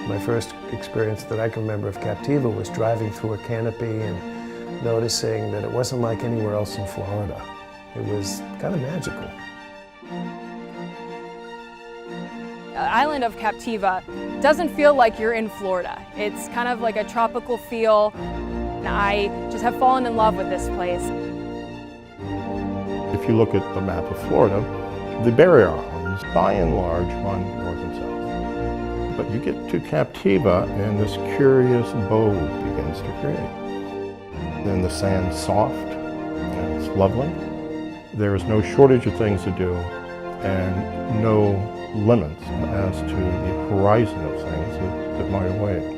My first experience that I can remember of Captiva was driving through a canopy and noticing that it wasn't like anywhere else in Florida. It was kind of magical. The island of Captiva doesn't feel like you're in Florida. It's kind of like a tropical feel. And I just have fallen in love with this place. If you look at the map of Florida, the barrier islands by and large run north and south. But you get to Captiva and this curious bow begins to create. Then the sand's soft and it's lovely. There is no shortage of things to do and no limits as to the horizon of things that might await.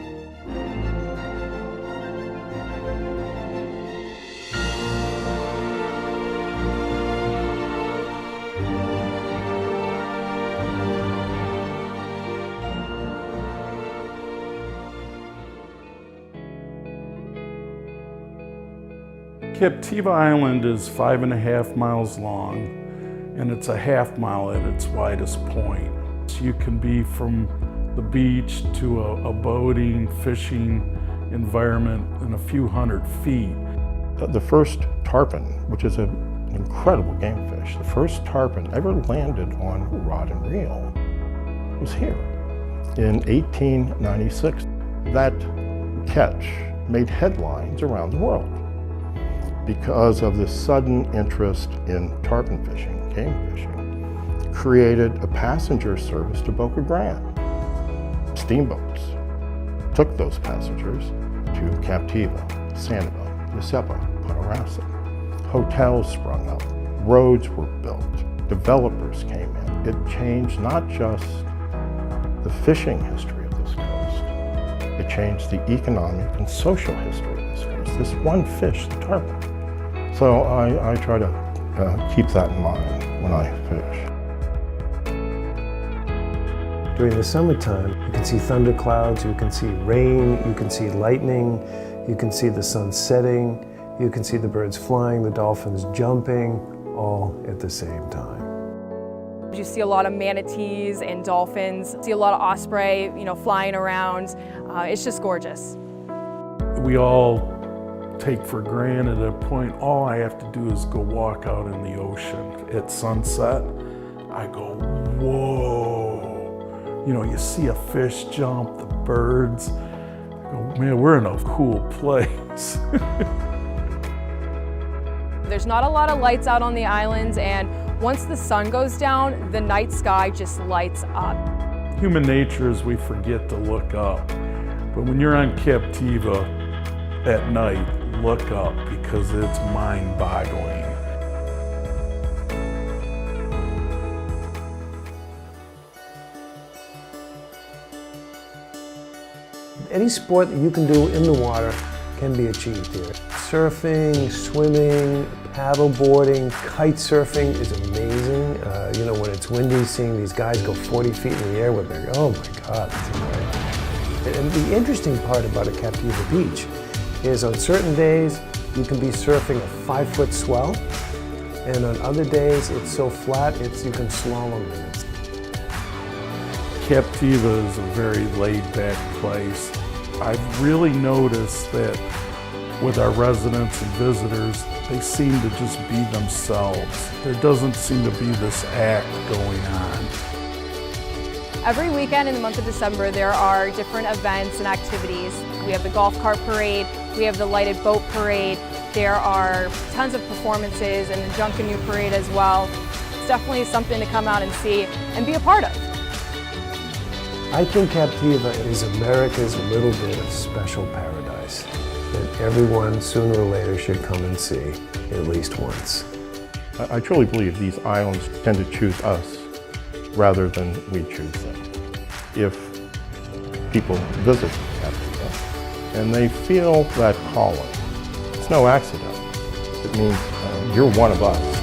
Captiva Island is 5.5 miles long, and it's a half mile at its widest point. So you can be from the beach to a boating, fishing environment in a few hundred feet. The first tarpon, which is an incredible game fish, the first tarpon ever landed on rod and reel was here in 1896. That catch made headlines around the world because of the sudden interest in tarpon fishing, game fishing, created a passenger service to Boca Grande. Steamboats took those passengers to Captiva, Sanibel, Yucepa, Ponorosa. Hotels sprung up, roads were built, developers came in. It changed not just the fishing history of this coast, it changed the economic and social history of this coast. This one fish, the tarpon. So I try to keep that in mind when I fish. During the summertime, you can see thunderclouds, you can see rain, you can see lightning, you can see the sun setting, you can see the birds flying, the dolphins jumping, all at the same time. You see a lot of manatees and dolphins, see a lot of osprey, flying around. It's just gorgeous. We all take for granted at a point, all I have to do is go walk out in the ocean at sunset. I go, whoa. You see a fish jump, the birds. I go, man, we're in a cool place. There's not a lot of lights out on the islands, and once the sun goes down, the night sky just lights up. Human nature is we forget to look up. But when you're on Captiva at night, look up because it's mind-boggling. Any sport that you can do in the water can be achieved here. Surfing, swimming, paddle boarding, kite surfing is amazing. When it's windy, seeing these guys go 40 feet in the air with their, oh my God, it's incredible. And the interesting part about a Captiva beach is on certain days, you can be surfing a 5-foot swell, and on other days, it's so flat, you can slalom in it. Captiva is a very laid-back place. I've really noticed that with our residents and visitors, they seem to just be themselves. There doesn't seem to be this act going on. Every weekend in the month of December, there are different events and activities. We have the golf cart parade, we have the lighted boat parade, there are tons of performances and the Junkanoo parade as well. It's definitely something to come out and see and be a part of. I think Captiva is America's little bit of special paradise that everyone sooner or later should come and see at least once. I truly believe these islands tend to choose us rather than we choose them. If people visit Captiva and they feel that calling, it's no accident. It means you're one of us.